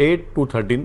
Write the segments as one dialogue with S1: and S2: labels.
S1: 8 to 13,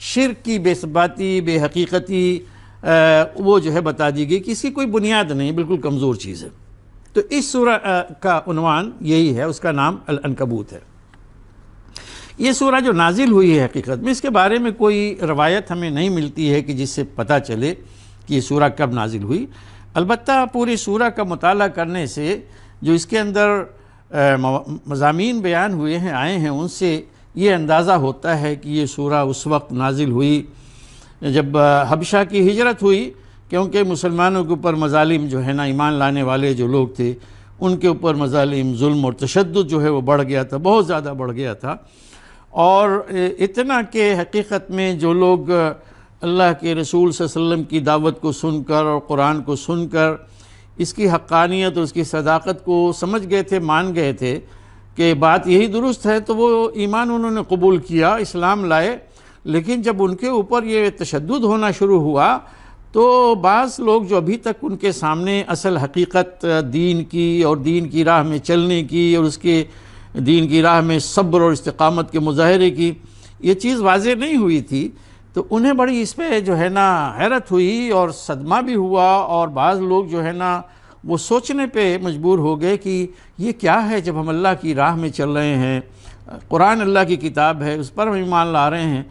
S2: شرک کی بے ثباتی، بے حقیقتی وہ جو ہے بتا دی گئی کہ اس کی کوئی بنیاد نہیں، بالکل کمزور چیز ہے۔ تو اس سورہ کا عنوان یہی ہے، اس کا نام العنکبوت ہے۔ یہ سورہ جو نازل ہوئی ہے حقیقت میں اس کے بارے میں کوئی روایت ہمیں نہیں ملتی ہے کہ جس سے پتہ چلے کہ یہ سورہ کب نازل ہوئی۔ البتہ پوری سورہ کا مطالعہ کرنے سے جو اس کے اندر مضامین بیان ہوئے ہیں، آئے ہیں، ان سے یہ اندازہ ہوتا ہے کہ یہ سورہ اس وقت نازل ہوئی جب حبشہ کی ہجرت ہوئی، کیونکہ مسلمانوں کے اوپر مظالم جو ہے نا، ایمان لانے والے جو لوگ تھے ان کے اوپر مظالم، ظلم اور تشدد جو ہے وہ بڑھ گیا تھا، بہت زیادہ بڑھ گیا تھا، اور اتنا کہ حقیقت میں جو لوگ اللہ کے رسول صلی اللہ علیہ وسلم کی دعوت کو سن کر اور قرآن کو سن کر اس کی حقانیت اور اس کی صداقت کو سمجھ گئے تھے، مان گئے تھے کہ بات یہی درست ہے، تو وہ ایمان انہوں نے قبول کیا، اسلام لائے۔ لیکن جب ان کے اوپر یہ تشدد ہونا شروع ہوا تو بعض لوگ جو ابھی تک ان کے سامنے اصل حقیقت دین کی اور دین کی راہ میں چلنے کی اور اس کے دین کی راہ میں صبر اور استقامت کے مظاہرے کی یہ چیز واضح نہیں ہوئی تھی، تو انہیں بڑی اس پہ جو ہے نا حیرت ہوئی اور صدمہ بھی ہوا، اور بعض لوگ جو ہے نا وہ سوچنے پہ مجبور ہو گئے کہ یہ کیا ہے جب ہم اللہ کی راہ میں چل رہے ہیں، قرآن اللہ کی کتاب ہے، اس پر ہم ایمان لا رہے ہیں،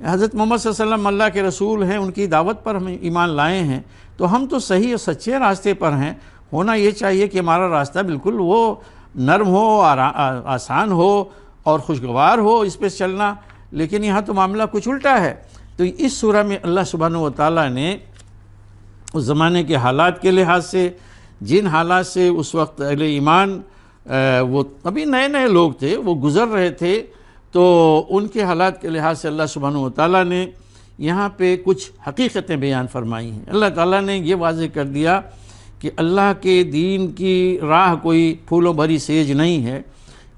S2: حضرت محمد صلی اللہ علیہ وسلم اللہ کے رسول ہیں، ان کی دعوت پر ہم ایمان لائے ہیں، تو ہم تو صحیح اور سچے راستے پر ہیں۔ ہونا یہ چاہیے کہ ہمارا راستہ بالکل وہ نرم ہو، آسان ہو اور خوشگوار ہو اس پہ چلنا، لیکن یہاں تو معاملہ کچھ الٹا ہے۔ تو اس سورہ میں اللہ سبحانہ و تعالیٰ نے اس زمانے کے حالات کے لحاظ سے، جن حالات سے اس وقت اہل ایمان وہ ابھی نئے نئے لوگ تھے وہ گزر رہے تھے، تو ان کے حالات کے لحاظ سے اللہ سبحانہ و تعالیٰ نے یہاں پہ کچھ حقیقتیں بیان فرمائی ہیں۔ اللہ تعالیٰ نے یہ واضح کر دیا کہ اللہ کے دین کی راہ کوئی پھولوں بھری سیج نہیں ہے،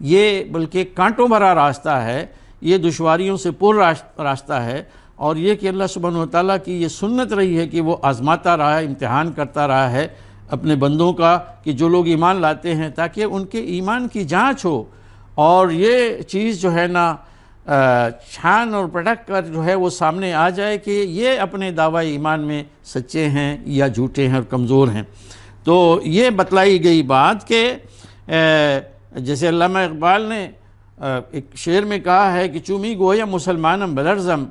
S2: یہ بلکہ کانٹوں بھرا راستہ ہے، یہ دشواریوں سے پر راستہ ہے، اور یہ کہ اللہ سبحانہ و تعالیٰ کی یہ سنت رہی ہے کہ وہ آزماتا رہا ہے، امتحان کرتا رہا ہے اپنے بندوں کا، کہ جو لوگ ایمان لاتے ہیں تاکہ ان کے ایمان کی جانچ ہو، اور یہ چیز جو ہے نا چھان اور پٹک کر جو ہے وہ سامنے آ جائے کہ یہ اپنے دعوی ایمان میں سچے ہیں یا جھوٹے ہیں اور کمزور ہیں۔ تو یہ بتلائی گئی بات کہ جیسے علامہ اقبال نے ایک شعر میں کہا ہے کہ چومی گویا مسلمانم بلرزم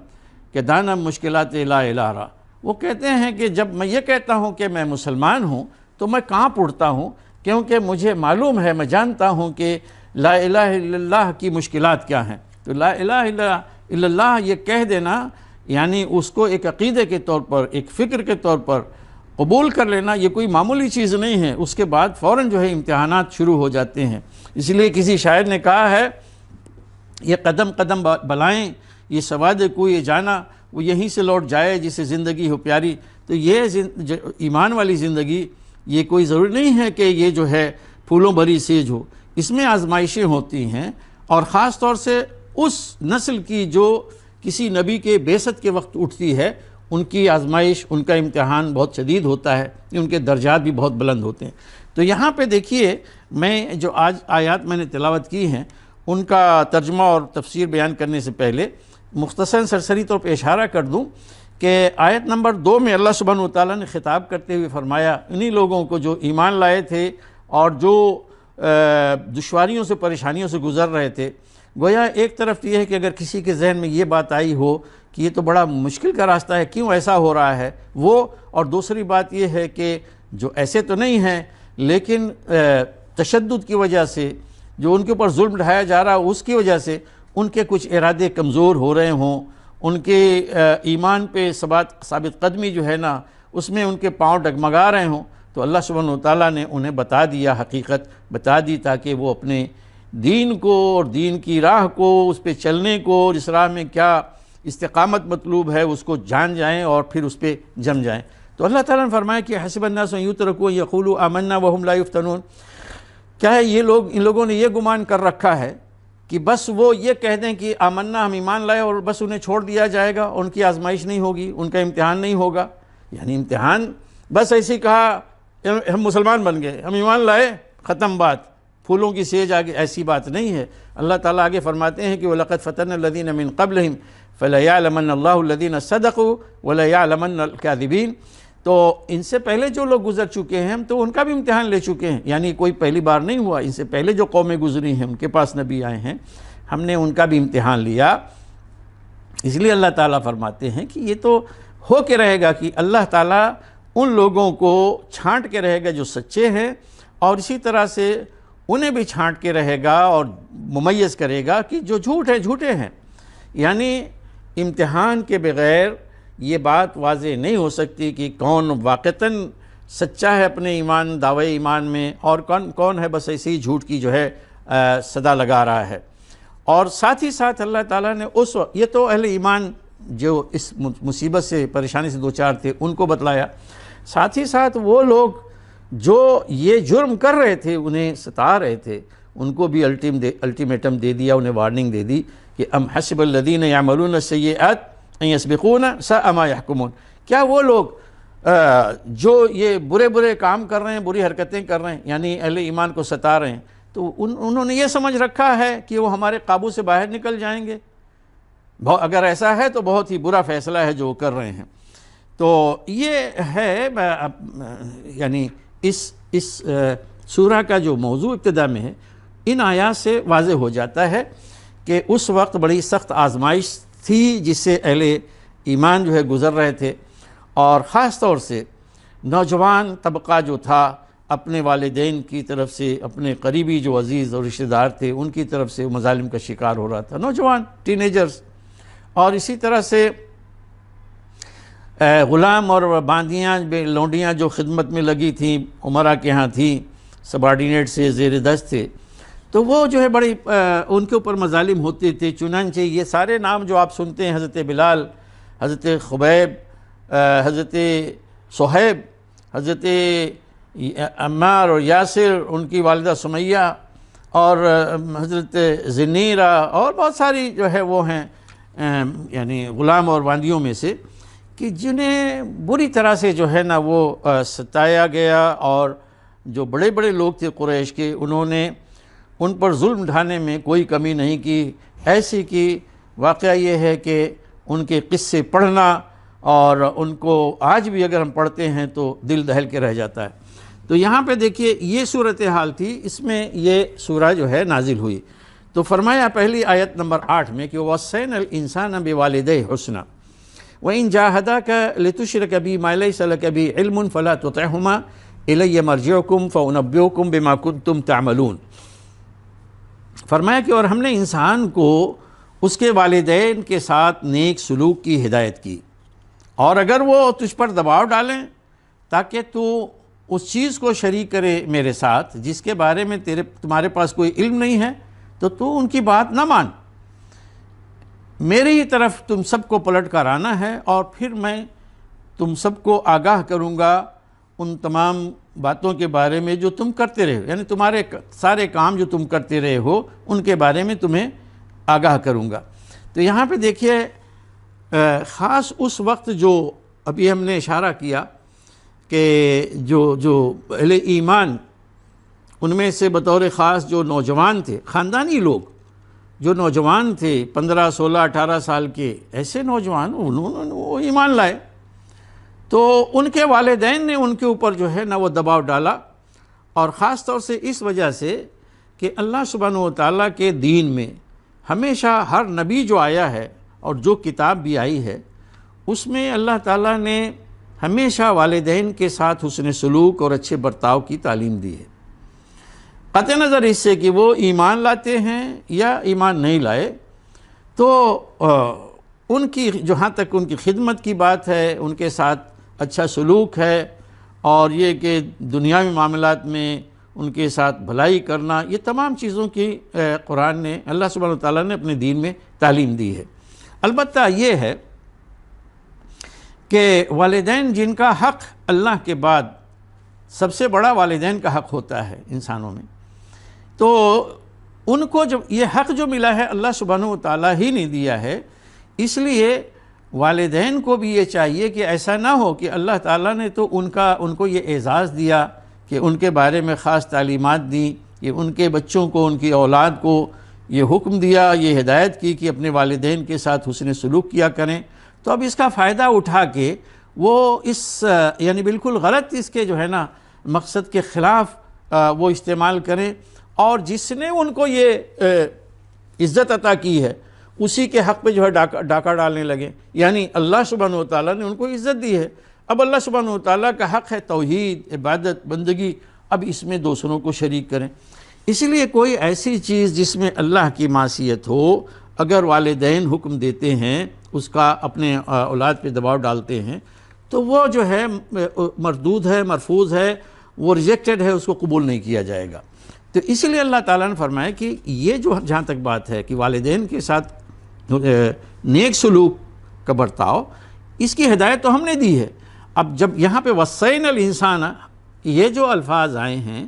S2: کہ دانم مشکلات لا الہ را، وہ کہتے ہیں کہ جب میں یہ کہتا ہوں کہ میں مسلمان ہوں تو میں کانپ اٹھتا ہوں، کیونکہ مجھے معلوم ہے، میں جانتا ہوں کہ لا الہ الا اللہ کی مشکلات کیا ہیں۔ تو لا الہ الا اللہ یہ کہہ دینا یعنی اس کو ایک عقیدے کے طور پر، ایک فکر کے طور پر قبول کر لینا، یہ کوئی معمولی چیز نہیں ہے، اس کے بعد فوراً جو ہے امتحانات شروع ہو جاتے ہیں۔ اس لیے کسی شاعر نے کہا ہے، یہ قدم قدم بلائیں، یہ سواد کوئی جانا، وہ یہیں سے لوٹ جائے جسے زندگی ہو پیاری۔ تو یہ ایمان والی زندگی یہ کوئی ضروری نہیں ہے کہ یہ جو ہے پھولوں بھری سیج ہو، اس میں آزمائشیں ہوتی ہیں، اور خاص طور سے اس نسل کی جو کسی نبی کے بعثت کے وقت اٹھتی ہے، ان کی آزمائش، ان کا امتحان بہت شدید ہوتا ہے، ان کے درجات بھی بہت بلند ہوتے ہیں۔ تو یہاں پہ دیکھیے، میں جو آج آیات میں نے تلاوت کی ہیں ان کا ترجمہ اور تفسیر بیان کرنے سے پہلے مختصر سرسری طور پہ اشارہ کر دوں کہ آیت نمبر 2 میں اللہ سبحانہ و تعالیٰ نے خطاب کرتے ہوئے فرمایا انہی لوگوں کو جو ایمان لائے تھے اور جو دشواریوں سے، پریشانیوں سے گزر رہے تھے۔ گویا ایک طرف یہ ہے کہ اگر کسی کے ذہن میں یہ بات آئی ہو کہ یہ تو بڑا مشکل کا راستہ ہے، کیوں ایسا ہو رہا ہے وہ، اور دوسری بات یہ ہے کہ جو ایسے تو نہیں ہیں لیکن تشدد کی وجہ سے، جو ان کے اوپر ظلم ڈھایا جا رہا اس کی وجہ سے ان کے کچھ ارادے کمزور ہو رہے ہوں، ان کے ایمان پہ ثابت قدمی جو ہے نا اس میں ان کے پاؤں ڈگمگا رہے ہوں، تو اللہ سبحانہ و تعالیٰ نے انہیں بتا دیا، حقیقت بتا دی، تاکہ وہ اپنے دین کو اور دین کی راہ کو، اس پہ چلنے کو، اور اس راہ میں کیا استقامت مطلوب ہے اس کو جان جائیں اور پھر اس پہ جم جائیں۔ تو اللہ تعالیٰ نے فرمایا کہ حسب الناس ان یترکوا یقولوا آمنا وہم لا یفتنون، کیا ہے یہ لوگ، ان لوگوں نے یہ گمان کر رکھا ہے کہ بس وہ یہ کہہ دیں کہ آمنا، ہم ایمان لائے، اور بس انہیں چھوڑ دیا جائے گا، ان کی آزمائش نہیں ہوگی، ان کا امتحان نہیں ہوگا۔ یعنی امتحان بس ایسے ہی کہا ہم مسلمان بن گئے، ہم ایمان لائے، ختم بات، پھولوں کی سیج آگے، ایسی بات نہیں ہے۔ اللہ تعالیٰ آگے فرماتے ہیں کہ وَلَقَدْ فَتَنَّا الَّذِينَ مِن قَبْلِهِمْ فَلَيَعْلَمَنَّ اللَّهُ الَّذِينَ صَدَقُوا وَلَيَعْلَمَنَّ الْكَاذِبِينَ۔ تو ان سے پہلے جو لوگ گزر چکے ہیں ہم تو ان کا بھی امتحان لے چکے ہیں، یعنی کوئی پہلی بار نہیں ہوا، ان سے پہلے جو قومیں گزری ہیں ان کے پاس نبی آئے ہیں، ہم نے ان کا بھی امتحان لیا۔ اس لیے اللہ تعالیٰ فرماتے ہیں کہ یہ تو ہو کے رہے گا کہ اللہ تعالیٰ ان لوگوں کو چھانٹ کے رہے گا جو سچے ہیں، اور اسی طرح سے انہیں بھی چھانٹ کے رہے گا اور ممیز کرے گا کہ جو جھوٹے ہیں۔ یعنی امتحان کے بغیر یہ بات واضح نہیں ہو سکتی کہ کون واقعتاً سچا ہے اپنے ایمان دعوے ایمان میں، اور کون ہے بس ایسی جھوٹ کی جو ہے صدا لگا رہا ہے۔ اور ساتھ ہی ساتھ اللہ تعالیٰ نے اس وقت، یہ تو اہل ایمان جو اس مصیبت سے پریشانی سے دوچار تھے ان کو بتلایا، ساتھ ہی ساتھ وہ لوگ جو یہ جرم کر رہے تھے انہیں ستا رہے تھے ان کو بھی الٹیمیٹم دے دیا، انہیں وارننگ دے دی کہ ام حسب الذین یعملون السیئات ان یسبقونا ساء ما یحکمون۔ کیا وہ لوگ جو یہ برے کام کر رہے ہیں، بری حرکتیں کر رہے ہیں، یعنی اہل ایمان کو ستا رہے ہیں، تو انہوں نے یہ سمجھ رکھا ہے کہ وہ ہمارے قابو سے باہر نکل جائیں گے؟ اگر ایسا ہے تو بہت ہی برا فیصلہ ہے جو وہ کر رہے ہیں۔ تو یہ ہے یعنی اس سورہ کا جو موضوع ابتدا میں ہے، ان آیات سے واضح ہو جاتا ہے کہ اس وقت بڑی سخت آزمائش تھی جس سے اہل ایمان جو ہے گزر رہے تھے، اور خاص طور سے نوجوان طبقہ جو تھا اپنے والدین کی طرف سے، اپنے قریبی جو عزیز اور رشتہ دار تھے ان کی طرف سے مظالم کا شکار ہو رہا تھا، نوجوان ٹینیجرز، اور اسی طرح سے غلام اور باندیاں لونڈیاں جو خدمت میں لگی تھیں، عمرہ کے ہاں تھیں، سبارڈینیٹ سے زیر دست تھے، تو وہ جو ہے بڑی ان کے اوپر مظالم ہوتے تھے۔ چنانچہ یہ سارے نام جو آپ سنتے ہیں، حضرت بلال، حضرت خبیب، حضرت صہیب، حضرت عمار اور یاسر، ان کی والدہ سمیہ، اور حضرت زنیرہ، اور بہت ساری جو ہے وہ ہیں یعنی غلام اور باندیوں میں سے، کہ جنہیں بری طرح سے جو ہے نا وہ ستایا گیا، اور جو بڑے لوگ تھے قریش کے انہوں نے ان پر ظلم ڈھانے میں کوئی کمی نہیں کی، ایسی کہ واقعہ یہ ہے کہ ان کے قصے پڑھنا اور ان کو آج بھی اگر ہم پڑھتے ہیں تو دل دہل کے رہ جاتا ہے۔ تو یہاں پہ دیکھیے یہ صورتحال تھی، اس میں یہ سورہ جو ہے نازل ہوئی۔ تو فرمایا پہلی آیت نمبر 8 میں کہ وَوَصَّيْنَا الْإِنسَانَ بِوَالِدَيْهِ حُسْنًا وَإِنْ جَاهَدَاكَ لِتُشْرِكَ بِي مَا لَيْسَ لَكَ بِهِ عِلْمٌ فَلَا تُطِعْهُمَا إِلَيَّ مَرْجِعُكُمْ فَأُنَبِّئُكُمْ بِمَا كُنتُمْ تَعْمَلُونَ۔ فرمایا کہ اور ہم نے انسان کو اس کے والدین کے ساتھ نیک سلوک کی ہدایت کی، اور اگر وہ تجھ پر دباؤ ڈالیں تاکہ تو اس چیز کو شریک کرے میرے ساتھ جس کے بارے میں تمہارے پاس کوئی علم نہیں ہے، تو ان کی بات نہ مان، میری ہی طرف تم سب کو پلٹ کر آنا ہے، اور پھر میں تم سب کو آگاہ کروں گا ان تمام باتوں کے بارے میں جو تم کرتے رہے ہو، یعنی تمہارے سارے کام جو تم کرتے رہے ہو ان کے بارے میں تمہیں آگاہ کروں گا۔ تو یہاں پہ دیکھیے خاص اس وقت جو ابھی ہم نے اشارہ کیا کہ جو اہل ایمان ان میں سے بطور خاص جو نوجوان تھے، خاندانی لوگ جو نوجوان تھے 15 16 18 سال کے، ایسے نوجوان انہوں نے وہ ایمان لائے، تو ان کے والدین نے ان کے اوپر جو ہے نا وہ دباؤ ڈالا، اور خاص طور سے اس وجہ سے کہ اللہ سبحانہ و تعالیٰ کے دین میں ہمیشہ ہر نبی جو آیا ہے اور جو کتاب بھی آئی ہے اس میں اللہ تعالیٰ نے ہمیشہ والدین کے ساتھ حسن سلوک اور اچھے برتاؤ کی تعلیم دی ہے، قطع نظر اس سے کہ وہ ایمان لاتے ہیں یا ایمان نہیں لائے۔ تو ان کی جہاں تک ان کی خدمت کی بات ہے، ان کے ساتھ اچھا سلوک ہے، اور یہ کہ دنیاوی معاملات میں ان کے ساتھ بھلائی کرنا، یہ تمام چیزوں کی قرآن نے، اللہ سبحانہ وتعالیٰ نے اپنے دین میں تعلیم دی ہے۔ البتہ یہ ہے کہ والدین جن کا حق اللہ کے بعد سب سے بڑا والدین کا حق ہوتا ہے انسانوں میں، تو ان کو جب یہ حق جو ملا ہے اللہ سبحانہ وتعالیٰ ہی نے دیا ہے، اس لیے والدین کو بھی یہ چاہیے کہ ایسا نہ ہو کہ اللہ تعالیٰ نے تو ان کو یہ اعزاز دیا کہ ان کے بارے میں خاص تعلیمات دیں کہ ان کے بچوں کو، ان کی اولاد کو یہ حکم دیا، یہ ہدایت کی کہ اپنے والدین کے ساتھ حسن سلوک کیا کریں، تو اب اس کا فائدہ اٹھا کے وہ اس یعنی بالکل غلط اس کے جو ہے نا مقصد کے خلاف وہ استعمال کریں، اور جس نے ان کو یہ عزت عطا کی ہے اسی کے حق پہ جو ہے ڈاکہ ڈالنے لگے۔ یعنی اللہ سبحانہ وتعالیٰ نے ان کو عزت دی ہے، اب اللہ سبحانہ وتعالیٰ کا حق ہے توحید، عبادت، بندگی، اب اس میں دوسروں کو شریک کریں۔ اسی لیے کوئی ایسی چیز جس میں اللہ کی معصیت ہو، اگر والدین حکم دیتے ہیں، اس کا اپنے اولاد پہ دباؤ ڈالتے ہیں، تو وہ جو ہے مردود ہے، مرفوض ہے، وہ ریجیکٹڈ ہے، اس کو قبول نہیں کیا جائے گا۔ تو اسی لیے اللہ تعالیٰ نے فرمایا کہ یہ جو جہاں تک بات ہے کہ والدین کے ساتھ نیک سلوک کا برتاؤ، اس کی ہدایت تو ہم نے دی ہے۔ اب جب یہاں پہ وصینا الانسان یہ جو الفاظ آئے ہیں،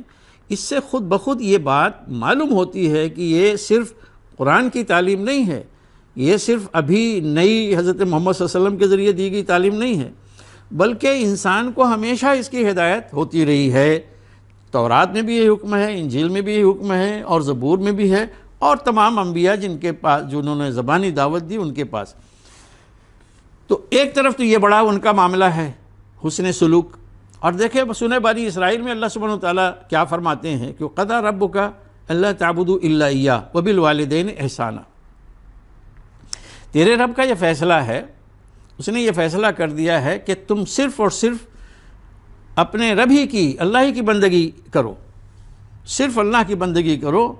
S2: اس سے خود بخود یہ بات معلوم ہوتی ہے کہ یہ صرف قرآن کی تعلیم نہیں ہے، یہ صرف ابھی نئی حضرت محمد صلی اللہ علیہ وسلم کے ذریعے دی گئی تعلیم نہیں ہے، بلکہ انسان کو ہمیشہ اس کی ہدایت ہوتی رہی ہے۔ تورات میں بھی یہ حکم ہے، انجیل میں بھی یہ حکم ہے، اور زبور میں بھی ہے، اور تمام انبیاء جن کے پاس جنہوں نے زبانی دعوت دی ان کے پاس۔ تو ایک طرف تو یہ بڑا ان کا معاملہ ہے حسن سلوک، اور دیکھیں سورہ بنی اسرائیل میں اللہ سبحانہ وتعالیٰ کیا فرماتے ہیں کہ قَضَىٰ رَبُّكَ أَلَّا تَعْبُدُوا إِلَّا إِيَّاهُ وَبِالْوَالِدَيْنِ إِحْسَانًا۔ تیرے رب کا یہ فیصلہ ہے، اس نے یہ فیصلہ کر دیا ہے کہ تم صرف اور صرف اپنے رب ہی کی، اللہ ہی کی بندگی کرو، صرف اللہ کی بندگی کرو،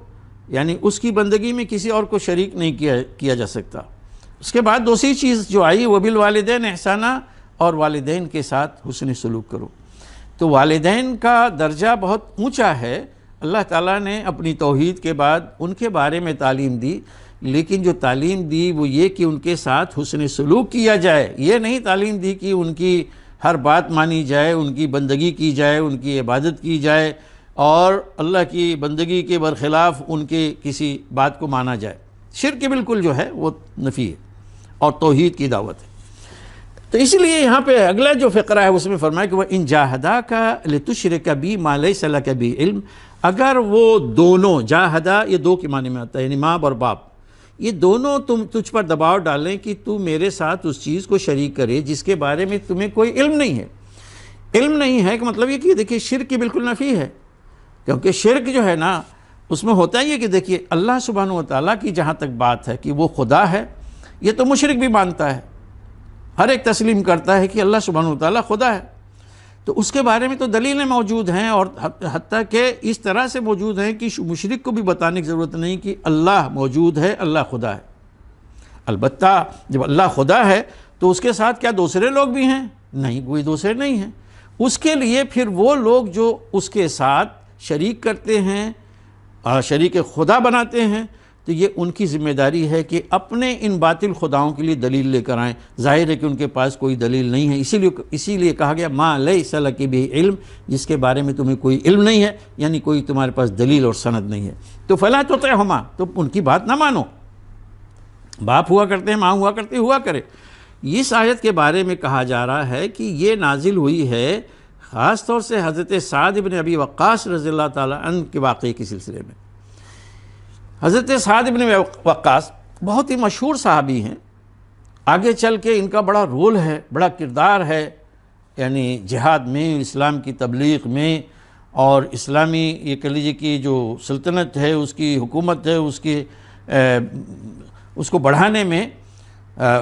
S2: یعنی اس کی بندگی میں کسی اور کو شریک نہیں کیا جا سکتا۔ اس کے بعد دوسری چیز جو آئی وَبِالْوَالِدَيْنِ إِحْسَانًا، اور والدین کے ساتھ حسن سلوک کرو۔ تو والدین کا درجہ بہت اونچا ہے۔ اللہ تعالیٰ نے اپنی توحید کے بعد ان کے بارے میں تعلیم دی، لیکن جو تعلیم دی وہ یہ کہ ان کے ساتھ حسن سلوک کیا جائے، یہ نہیں تعلیم دی کہ ان کی ہر بات مانی جائے، ان کی بندگی کی جائے، ان کی عبادت کی جائے، اور اللہ کی بندگی کے برخلاف ان کے کسی بات کو مانا جائے۔ شرک بالکل جو ہے وہ نفی ہے، اور توحید کی دعوت ہے۔ تو اس لیے یہاں پہ اگلا جو فقرہ ہے اس میں فرمایا کہ وَإِن جَاهَدَاكَ لِتُشْرِكَ بِي مَا لَيْسَ لَكَ بِهِ عِلْم، اگر وہ دونوں جاہدہ، یہ دو کے معنی میں آتا ہے، یعنی ماں اور باپ، یہ دونوں تجھ پر دباؤ ڈالیں کہ تو میرے ساتھ اس چیز کو شریک کرے جس کے بارے میں تمہیں کوئی علم نہیں ہے۔ علم نہیں ہے کہ مطلب یہ کہ دیکھیے شرک کی بالکل نفی ہے، کیونکہ شرک جو ہے نا اس میں ہوتا ہی ہے کہ دیکھیے اللہ سبحانہ وتعالیٰ کی جہاں تک بات ہے کہ وہ خدا ہے، یہ تو مشرک بھی مانتا ہے، ہر ایک تسلیم کرتا ہے کہ اللہ سبحانہ وتعالیٰ خدا ہے۔ تو اس کے بارے میں تو دلیلیں موجود ہیں، اور حتیٰ کہ اس طرح سے موجود ہیں کہ مشرک کو بھی بتانے کی ضرورت نہیں کہ اللہ موجود ہے، اللہ خدا ہے۔ البتہ جب اللہ خدا ہے تو اس کے ساتھ کیا دوسرے لوگ بھی ہیں؟ نہیں، کوئی دوسرے نہیں ہیں۔ اس کے لیے پھر وہ لوگ جو اس کے ساتھ شریک کرتے ہیں، شریک خدا بناتے ہیں، تو یہ ان کی ذمہ داری ہے کہ اپنے ان باطل خداؤں کے لیے دلیل لے کر آئیں۔ ظاہر ہے کہ ان کے پاس کوئی دلیل نہیں ہے، اسی لیے کہا گیا ما لیس لک بہ علم، جس کے بارے میں تمہیں کوئی علم نہیں ہے، یعنی کوئی تمہارے پاس دلیل اور سند نہیں ہے۔ تو فلا تطعہما، تو ان کی بات نہ مانو۔ باپ ہوا کرتے ہیں، ماں ہوا کرتے، ہوا کرے۔ اس آیت کے بارے میں کہا جا رہا ہے کہ یہ نازل ہوئی ہے خاص طور سے حضرت سعد بن ابی وقاص رضی اللہ تعالیٰ عنہ کے واقعے کے سلسلے میں۔ حضرت سعد بن وقاص بہت ہی مشہور صحابی ہیں، آگے چل کے ان کا بڑا رول ہے، بڑا کردار ہے، یعنی جہاد میں، اسلام کی تبلیغ میں، اور اسلامی یہ کہہ لیجیے کہ جو سلطنت ہے، اس کی حکومت ہے، اس کو بڑھانے میں،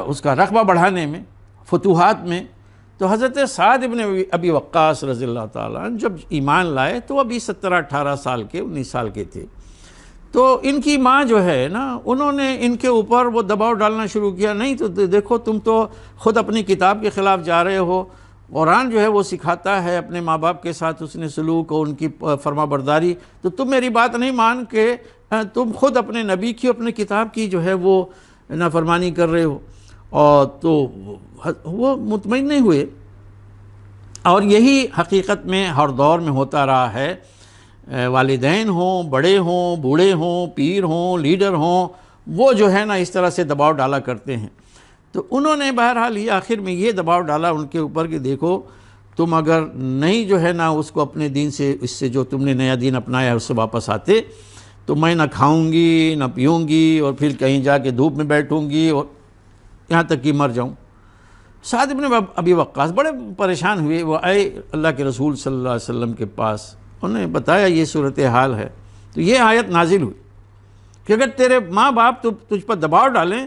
S2: اس کا رقبہ بڑھانے میں، فتوحات میں۔ تو حضرت سعد بن ابی وقاص رضی اللہ تعالیٰ عنہ جب ایمان لائے تو ابھی 17-18 سال کے، 19 سال کے تھے۔ تو ان کی ماں جو ہے نا، انہوں نے ان کے اوپر وہ دباؤ ڈالنا شروع کیا، نہیں تو دیکھو تم تو خود اپنی کتاب کے خلاف جا رہے ہو، قرآن جو ہے وہ سکھاتا ہے اپنے ماں باپ کے ساتھ حسن سلوک اور ان کی فرما برداری، تو تم میری بات نہیں مان کے تم خود اپنے نبی کی، اپنے کتاب کی جو ہے وہ نافرمانی کر رہے ہو۔ اور تو وہ مطمئن نہیں ہوئے، اور یہی حقیقت میں ہر دور میں ہوتا رہا ہے۔ والدین ہوں، بڑے ہوں، بوڑھے ہوں، پیر ہوں، لیڈر ہوں، وہ جو ہے نا اس طرح سے دباؤ ڈالا کرتے ہیں۔ تو انہوں نے بہرحال یہ آخر میں یہ دباؤ ڈالا ان کے اوپر کہ دیکھو تم اگر نہیں جو ہے نا اس کو اپنے دین سے، اس سے جو تم نے نیا دین اپنایا ہے اس سے واپس آتے، تو میں نہ کھاؤں گی نہ پیوں گی اور پھر کہیں جا کے دھوپ میں بیٹھوں گی اور یہاں تک کہ مر جاؤں۔ سعد بن ابی وقاص بڑے پریشان ہوئے، وہ آئے اللہ کے رسول صلی اللہ علیہ وسلم کے پاس، انہوں نے بتایا یہ صورتحال ہے، تو یہ آیت نازل ہوئی کہ اگر تیرے ماں باپ تجھ پر دباؤ ڈالیں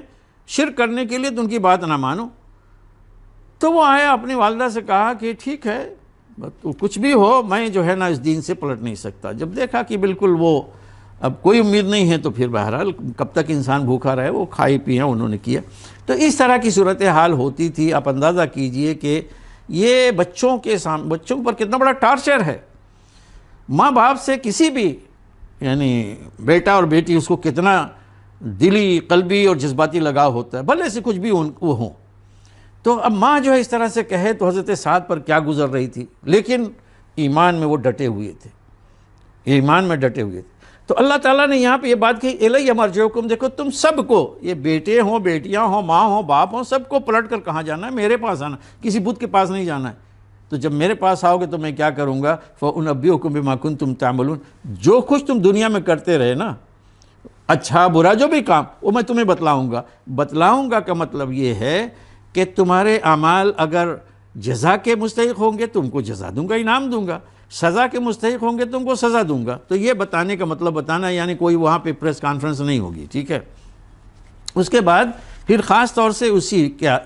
S2: شرک کرنے کے لیے تو ان کی بات نہ مانو۔ تو وہ آیا اپنی والدہ سے کہا کہ ٹھیک ہے تو کچھ بھی ہو، میں جو ہے نا اس دین سے پلٹ نہیں سکتا۔ جب دیکھا کہ بالکل وہ اب کوئی امید نہیں ہے تو پھر بہرحال کب تک انسان بھوکا رہے، وہ کھائی پیا انہوں نے کیا۔ تو اس طرح کی صورتحال ہوتی تھی۔ آپ اندازہ کیجئے کہ یہ بچوں پر کتنا بڑا ٹارچر ہے۔ ماں باپ سے کسی بھی یعنی بیٹا اور بیٹی اس کو کتنا دلی قلبی اور جذباتی لگاؤ ہوتا ہے، بھلے سے کچھ بھی وہ ہوں۔ تو اب ماں جو ہے اس طرح سے کہے تو حضرت سعد پر کیا گزر رہی تھی، لیکن ایمان میں وہ ڈٹے ہوئے تھے، ایمان میں ڈٹے ہوئے تھے۔ تو اللہ تعالیٰ نے یہاں پہ یہ بات کہی الیہ مرجعکم، دیکھو تم سب کو، یہ بیٹے ہوں بیٹیاں ہوں ماں ہوں باپ ہوں، سب کو پلٹ کر کہاں جانا ہے؟ میرے پاس آنا، کسی بت کے پاس نہیں جانا ہے۔ تو جب میرے پاس آؤ گے تو میں کیا کروں گا؟ فَأُنَبِّئُكُم بِمَا كُنتُمْ تَعْمَلُونَ، جو کچھ تم دنیا میں کرتے رہے نا، اچھا برا جو بھی کام، وہ میں تمہیں بتلاؤں گا کا مطلب یہ ہے کہ تمہارے اعمال اگر جزا کے مستحق ہوں گے تم کو جزا دوں گا، انعام دوں گا، سزا کے مستحق ہوں گے تم کو سزا دوں گا۔ تو یہ بتانے کا مطلب بتانا، یعنی کوئی وہاں پہ پریس کانفرنس نہیں ہوگی، ٹھیک ہے۔ اس کے بعد پھر خاص طور سے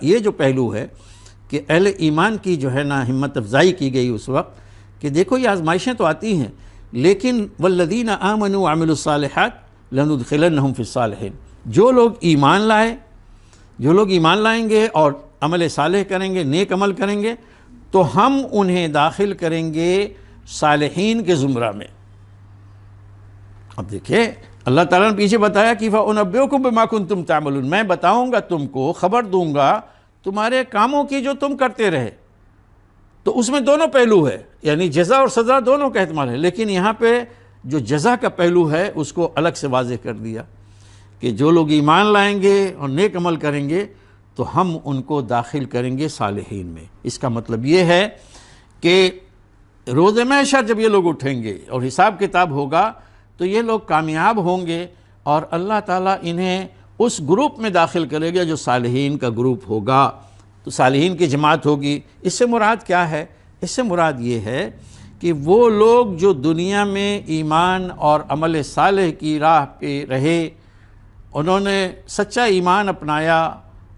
S2: یہ جو پہلو ہے کہ اہل ایمان کی جو ہے نا ہمت افزائی کی گئی اس وقت کہ دیکھو یہ آزمائشیں تو آتی ہیں، لیکن والذین آمنوا وعملوا الصالحات لندخلنہم فی الصالحین، جو لوگ ایمان لائیں گے اور عمل صالح کریں گے، نیک عمل کریں گے، تو ہم انہیں داخل کریں گے صالحین کے زمرہ میں۔ اب دیکھیں اللہ تعالیٰ نے پیچھے بتایا کہ فَأُنَبِّئُكُم بِمَا كُنتُمْ تَعْمَلُونَ، میں بتاؤں گا تم کو، خبر دوں گا تمہارے کاموں کی جو تم کرتے رہے۔ تو اس میں دونوں پہلو ہے، یعنی جزا اور سزا دونوں کا احتمال ہے، لیکن یہاں پہ جو جزا کا پہلو ہے اس کو الگ سے واضح کر دیا کہ جو لوگ ایمان لائیں گے اور نیک عمل کریں گے تو ہم ان کو داخل کریں گے صالحین میں۔ اس کا مطلب یہ ہے کہ روز محشر جب یہ لوگ اٹھیں گے اور حساب کتاب ہوگا تو یہ لوگ کامیاب ہوں گے اور اللہ تعالیٰ انہیں اس گروپ میں داخل کرے گا جو صالحین کا گروپ ہوگا، تو صالحین کی جماعت ہوگی۔ اس سے مراد کیا ہے؟ اس سے مراد یہ ہے کہ وہ لوگ جو دنیا میں ایمان اور عمل صالح کی راہ پہ رہے، انہوں نے سچا ایمان اپنایا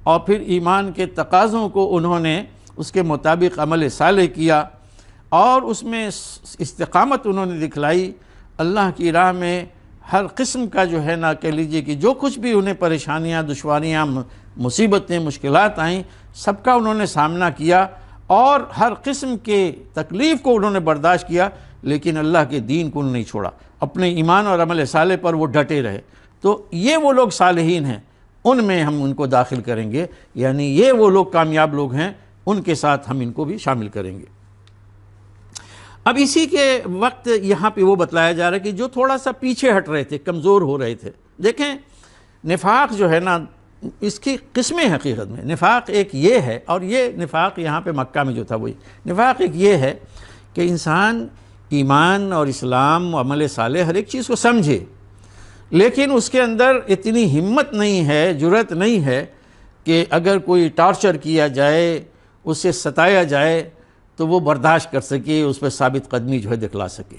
S2: اور پھر ایمان کے تقاضوں کو انہوں نے اس کے مطابق عمل صالح کیا اور اس میں استقامت انہوں نے دکھلائی، اللہ کی راہ میں ہر قسم کا جو ہے نا کہہ لیجئے کہ جو کچھ بھی انہیں پریشانیاں دشواریاں مصیبتیں مشکلات آئیں سب کا انہوں نے سامنا کیا اور ہر قسم کے تکلیف کو انہوں نے برداشت کیا، لیکن اللہ کے دین کو انہوں نے نہیں چھوڑا، اپنے ایمان اور عمل صالح پر وہ ڈٹے رہے۔ تو یہ وہ لوگ صالحین ہیں، ان میں ہم ان کو داخل کریں گے، یعنی یہ وہ لوگ کامیاب لوگ ہیں، ان کے ساتھ ہم ان کو بھی شامل کریں گے۔ اب اسی کے وقت یہاں پہ وہ بتلایا جا رہا ہے کہ جو تھوڑا سا پیچھے ہٹ رہے تھے، کمزور ہو رہے تھے۔ دیکھیں نفاق جو ہے نا اس کی قسمیں حقیقت میں، نفاق ایک یہ ہے، اور یہ نفاق یہاں پہ مکہ میں جو تھا وہی نفاق ایک یہ ہے کہ انسان ایمان اور اسلام و عمل صالح ہر ایک چیز کو سمجھے، لیکن اس کے اندر اتنی ہمت نہیں ہے، جرأت نہیں ہے کہ اگر کوئی ٹارچر کیا جائے، اس سے ستایا جائے تو وہ برداشت کر سکے، اس پہ ثابت قدمی جو ہے دکھلا سکے۔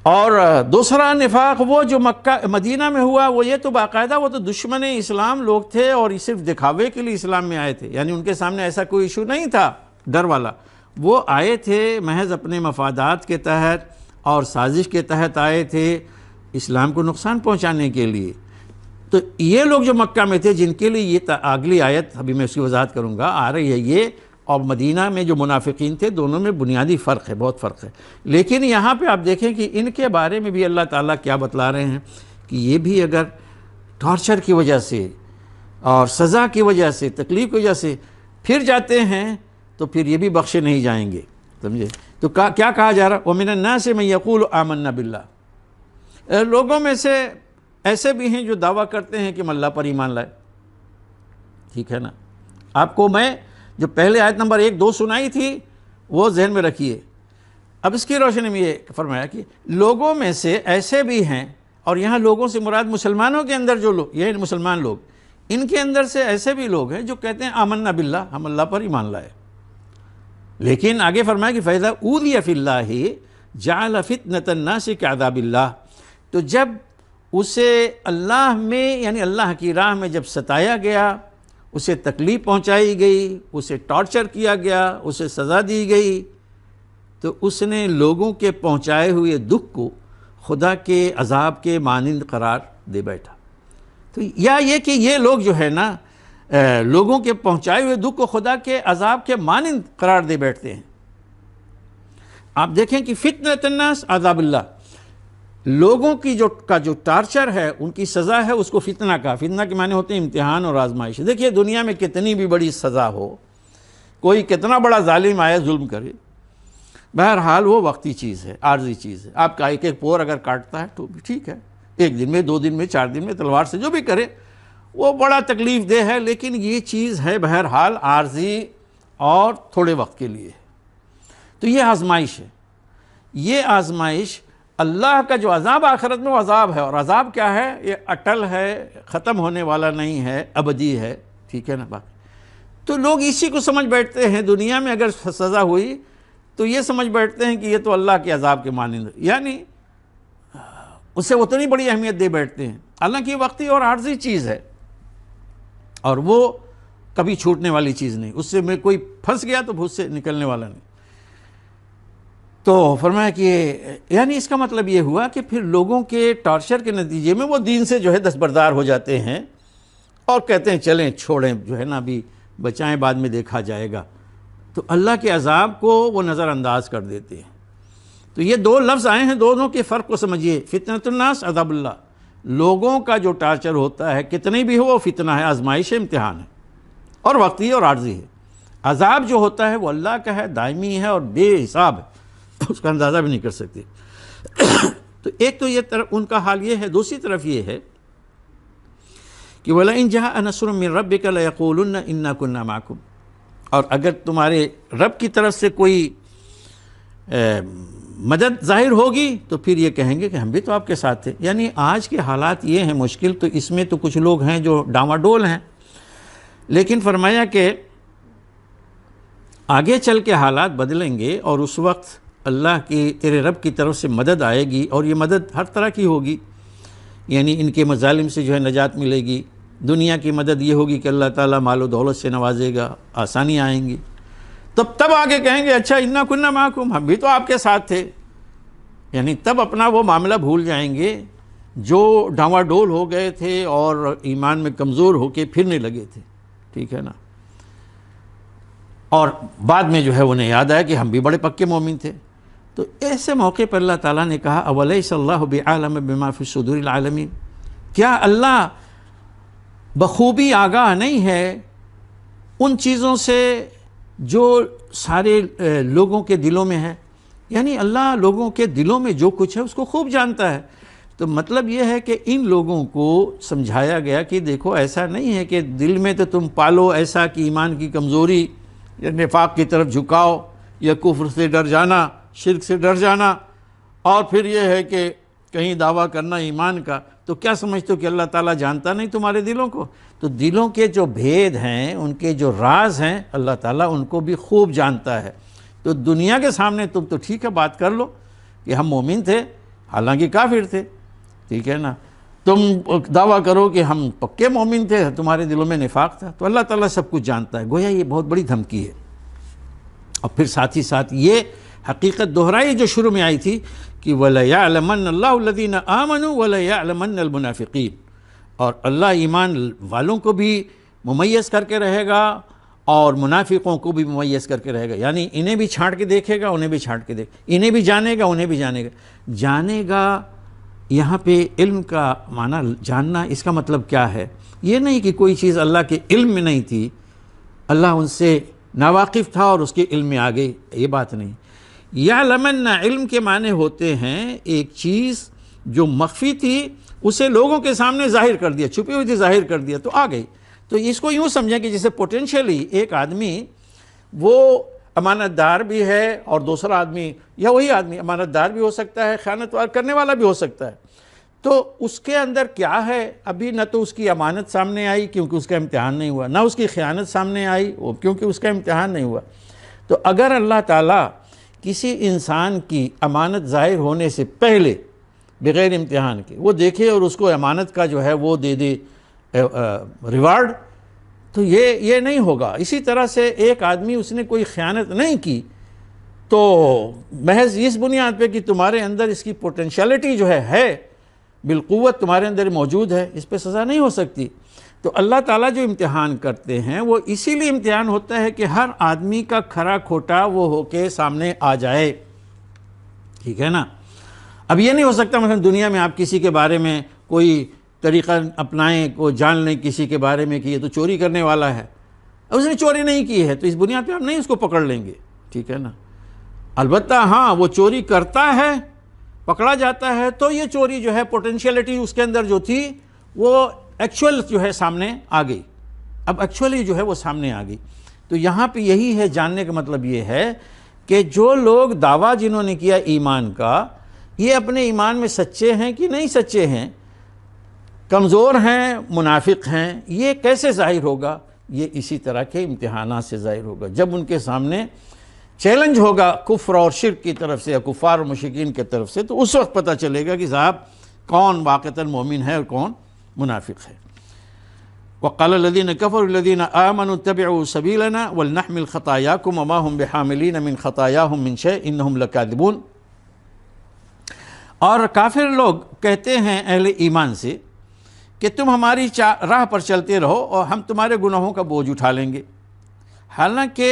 S2: اور دوسرا نفاق وہ جو مدینہ میں ہوا، وہ یہ تو باقاعدہ وہ تو دشمن اسلام لوگ تھے اور صرف دکھاوے کے لیے اسلام میں آئے تھے، یعنی ان کے سامنے ایسا کوئی ایشو نہیں تھا ڈر والا، وہ آئے تھے محض اپنے مفادات کے تحت اور سازش کے تحت آئے تھے اسلام کو نقصان پہنچانے کے لیے۔ تو یہ لوگ جو مکہ میں تھے جن کے لیے یہ اگلی آیت ابھی میں اس کی وضاحت کروں گا آ رہی ہے، یہ اور مدینہ میں جو منافقین تھے دونوں میں بنیادی فرق ہے، بہت فرق ہے۔ لیکن یہاں پہ آپ دیکھیں کہ ان کے بارے میں بھی اللہ تعالیٰ کیا بتلا رہے ہیں کہ یہ بھی اگر ٹارچر کی وجہ سے اور سزا کی وجہ سے تکلیف کی وجہ سے پھر جاتے ہیں تو پھر یہ بھی بخشے نہیں جائیں گے، سمجھے؟ تو کیا کہا جا رہا؟ وَمِنَ النَّاسِ مَن يَقُولُ آمَنَّا بِاللَّهِ، لوگوں میں سے ایسے بھی ہیں جو دعویٰ کرتے ہیں کہ ہم اللہ پر ایمان لائے، ٹھیک ہے نا؟ آپ کو میں جو پہلے آیت نمبر 1-2 سنائی تھی وہ ذہن میں رکھیے۔ اب اس کی روشنی میں یہ فرمایا کہ لوگوں میں سے ایسے بھی ہیں، اور یہاں لوگوں سے مراد مسلمانوں کے اندر جو لوگ، یہ مسلمان لوگ، ان کے اندر سے ایسے بھی لوگ ہیں جو کہتے ہیں آمنا باللہ، ہم اللہ پر ایمان لائے، لیکن آگے فرمایا کہ فَإِذَا أُوذِيَ فِي اللَّهِ جَعَلَ فِتْنَةَ النَّاسِ كَعَذَابِ اللَّهِ، تو جب اسے اللہ میں یعنی اللہ کی راہ میں جب ستایا گیا، اسے تکلیف پہنچائی گئی، اسے ٹارچر کیا گیا، اسے سزا دی گئی، تو اس نے لوگوں کے پہنچائے ہوئے دکھ کو خدا کے عذاب کے مانند قرار دے بیٹھا۔ تو یا یہ کہ یہ لوگ جو ہے نا لوگوں کے پہنچائے ہوئے دکھ کو خدا کے عذاب کے مانند قرار دے بیٹھتے ہیں۔ آپ دیکھیں کہ فتنۃ الناس عذاب اللہ، لوگوں کی جو ٹارچر ہے، ان کی سزا ہے، اس کو فتنہ کا، فتنہ کے معنی ہوتے ہیں امتحان اور آزمائش۔ دیکھیے دنیا میں کتنی بھی بڑی سزا ہو، کوئی کتنا بڑا ظالم آئے ظلم کرے، بہرحال وہ وقتی چیز ہے، عارضی چیز ہے۔ آپ کا ایک ایک پور اگر کاٹتا ہے تو ٹھیک ہے، ایک دن میں، 2 دن میں، 4 دن میں، تلوار سے جو بھی کرے وہ بڑا تکلیف دہ ہے، لیکن یہ چیز ہے بہرحال عارضی اور تھوڑے وقت کے لیے۔ تو یہ آزمائش ہے، یہ آزمائش اللہ کا جو عذاب آخرت میں وہ عذاب ہے، اور عذاب کیا ہے؟ یہ اٹل ہے، ختم ہونے والا نہیں ہے، ابدی ہے، ٹھیک ہے نا باقی۔ تو لوگ اسی کو سمجھ بیٹھتے ہیں، دنیا میں اگر سزا ہوئی تو یہ سمجھ بیٹھتے ہیں کہ یہ تو اللہ کے عذاب کے مانند، یعنی اسے اتنی بڑی اہمیت دے بیٹھتے ہیں، حالانکہ یہ وقتی اور عارضی چیز ہے، اور وہ کبھی چھوٹنے والی چیز نہیں، اس سے میں کوئی پھنس گیا تو اس سے نکلنے والا نہیں۔ تو فرمایا کہ یعنی اس کا مطلب یہ ہوا کہ پھر لوگوں کے ٹارچر کے نتیجے میں وہ دین سے جو ہے دستبردار ہو جاتے ہیں اور کہتے ہیں چلیں چھوڑیں، جو ہے نا ابھی بچائیں، بعد میں دیکھا جائے گا، تو اللہ کے عذاب کو وہ نظر انداز کر دیتے ہیں۔ تو یہ 2 لفظ آئے ہیں، دونوں کے فرق کو سمجھیے، فتنۃ الناس عذاب اللہ، لوگوں کا جو ٹارچر ہوتا ہے کتنی بھی ہو وہ فتنہ ہے، آزمائش ہے، امتحان ہے، اور وقتی اور عارضی ہے۔ عذاب جو ہوتا ہے وہ اللہ کا ہے، دائمی ہے اور بے حساب ہے، اس کا اندازہ بھی نہیں کر سکتے۔ تو ایک تو یہ طرف ان کا حال یہ ہے، دوسری طرف یہ ہے کہ وَلَئِن جَاءَ نَصْرٌ مِّن رَّبِّكَ لَيَقُولُنَّ إِنَّا كُنَّا مَعَكُمْ، اور اگر تمہارے رب کی طرف سے کوئی مدد ظاہر ہوگی تو پھر یہ کہیں گے کہ ہم بھی تو آپ کے ساتھ تھے۔ یعنی آج کے حالات یہ ہیں مشکل، تو اس میں تو کچھ لوگ ہیں جو ڈاواڈول ہیں، لیکن فرمایا کہ آگے چل کے حالات بدلیں گے، اور اس وقت اللہ کی تیرے رب کی طرف سے مدد آئے گی، اور یہ مدد ہر طرح کی ہوگی، یعنی ان کے مظالم سے جو ہے نجات ملے گی۔ دنیا کی مدد یہ ہوگی کہ اللہ تعالیٰ مال و دولت سے نوازے گا، آسانی آئیں گی، تب آگے کہیں گے اچھا انا کننا معکم، ہم بھی تو آپ کے ساتھ تھے، یعنی تب اپنا وہ معاملہ بھول جائیں گے جو ڈاواڈول ہو گئے تھے اور ایمان میں کمزور ہو کے پھرنے لگے تھے، ٹھیک ہے نا، اور بعد میں جو ہے انہیں یاد آیا کہ ہم بھی بڑے پکے مومن تھے۔ تو ایسے موقع پر اللہ تعالیٰ نے کہا اولیس اللہ بعالم بما فی صدور العالمین، کیا اللہ بخوبی آگاہ نہیں ہے ان چیزوں سے جو سارے لوگوں کے دلوں میں ہے؟ یعنی اللہ لوگوں کے دلوں میں جو کچھ ہے اس کو خوب جانتا ہے۔ تو مطلب یہ ہے کہ ان لوگوں کو سمجھایا گیا کہ دیکھو ایسا نہیں ہے کہ دل میں تو تم پالو ایسا کہ ایمان کی کمزوری یا نفاق کی طرف جھکاؤ یا کفر سے ڈر جانا، شرک سے ڈر جانا، اور پھر یہ ہے کہ کہیں دعویٰ کرنا ایمان کا، تو کیا سمجھتے ہو کہ اللہ تعالیٰ جانتا نہیں تمہارے دلوں کو؟ تو دلوں کے جو بھید ہیں، ان کے جو راز ہیں، اللہ تعالیٰ ان کو بھی خوب جانتا ہے۔ تو دنیا کے سامنے تم تو ٹھیک ہے بات کر لو کہ ہم مومن تھے حالانکہ کافر تھے، ٹھیک ہے نا، تم دعویٰ کرو کہ ہم پکے مومن تھے، تمہارے دلوں میں نفاق تھا، تو اللہ تعالیٰ سب کچھ جانتا ہے۔ گویا یہ بہت بڑی دھمکی ہے۔ اور پھر ساتھ ہی ساتھ یہ حقیقت دہرائی جو شروع میں آئی تھی کہ وَلَيَعْلَمَنَّ اللَّهُ الَّذِينَ آمَنُوا وَلَيَعْلَمَنَّ الْمُنَافِقِينَ، اور اللہ ایمان والوں کو بھی ممیز کر کے رہے گا اور منافقوں کو بھی ممیز کر کے رہے گا، یعنی انہیں بھی چھانٹ کے دیکھے گا، انہیں بھی چھانٹ کے انہیں بھی جانے گا، انہیں بھی جانے گا۔ جانے گا یہاں پہ علم کا معنی جاننا، اس کا مطلب کیا ہے؟ یہ نہیں کہ کوئی چیز اللہ کے علم میں نہیں تھی، اللہ ان سے ناواقف تھا اور اس کے علم میں آ گئی، یہ بات نہیں۔ یعلمن علم کے معنی ہوتے ہیں ایک چیز جو مخفی تھی اسے لوگوں کے سامنے ظاہر کر دیا، چھپی ہوئی تھی ظاہر کر دیا تو آ گئی۔ تو اس کو یوں سمجھیں کہ جیسے پوٹینشیلی ایک آدمی وہ امانت دار بھی ہے اور دوسرا آدمی یا وہی آدمی امانت دار بھی ہو سکتا ہے، خیانت کرنے والا بھی ہو سکتا ہے. تو اس کے اندر کیا ہے، ابھی نہ تو اس کی امانت سامنے آئی کیونکہ اس کا امتحان نہیں ہوا، نہ اس کی خیانت سامنے آئی کیونکہ اس کا امتحان نہیں ہوا. تو اگر اللہ تعالیٰ کسی انسان کی امانت ظاہر ہونے سے پہلے بغیر امتحان کے وہ دیکھے اور اس کو امانت کا جو ہے وہ دے دے ریوارڈ، تو یہ نہیں ہوگا. اسی طرح سے ایک آدمی اس نے کوئی خیانت نہیں کی تو محض اس بنیاد پہ کہ تمہارے اندر اس کی پوٹینشیلٹی جو ہے بالقوت تمہارے اندر موجود ہے، اس پہ سزا نہیں ہو سکتی. تو اللہ تعالیٰ جو امتحان کرتے ہیں وہ اسی لیے امتحان ہوتا ہے کہ ہر آدمی کا کھرا کھوٹا وہ ہو کے سامنے آ جائے. ٹھیک ہے نا. اب یہ نہیں ہو سکتا مثلا دنیا میں آپ کسی کے بارے میں کوئی طریقہ اپنائیں کو جان لیں کسی کے بارے میں کہ یہ تو چوری کرنے والا ہے، اب اس نے چوری نہیں کی ہے تو اس بنیاد پہ آپ نہیں اس کو پکڑ لیں گے. ٹھیک ہے نا. البتہ ہاں وہ چوری کرتا ہے، پکڑا جاتا ہے تو یہ چوری جو ہے پوٹینشیلٹی اس کے اندر جو تھی وہ ایکچول جو ہے سامنے آ گئی. اب ایکچولی جو ہے وہ سامنے آ گئی. تو یہاں پہ یہی ہے جاننے کا مطلب یہ ہے کہ جو لوگ دعویٰ جنہوں نے کیا ایمان کا، یہ اپنے ایمان میں سچے ہیں کہ نہیں سچے ہیں، کمزور ہیں، منافق ہیں، یہ کیسے ظاہر ہوگا؟ یہ اسی طرح کے امتحانات سے ظاہر ہوگا. جب ان کے سامنے چیلنج ہوگا کفر اور شرک کی طرف سے یا کفار اور مشرکین کی طرف سے، تو اس وقت پتہ چلے گا کہ صاحب کون واقعتاً مومن ہے اور کون منافق ہے. وقال الذين كفروا الذين آمنوا اتبعوا سبيلنا ولنحمل خطاياكم وما هم بحاملين من خطاياهم من شيء انهم لكاذبون. اور کافر لوگ کہتے ہیں اہل ایمان سے کہ تم ہماری راہ پر چلتے رہو اور ہم تمہارے گناہوں کا بوجھ اٹھا لیں گے، حالانکہ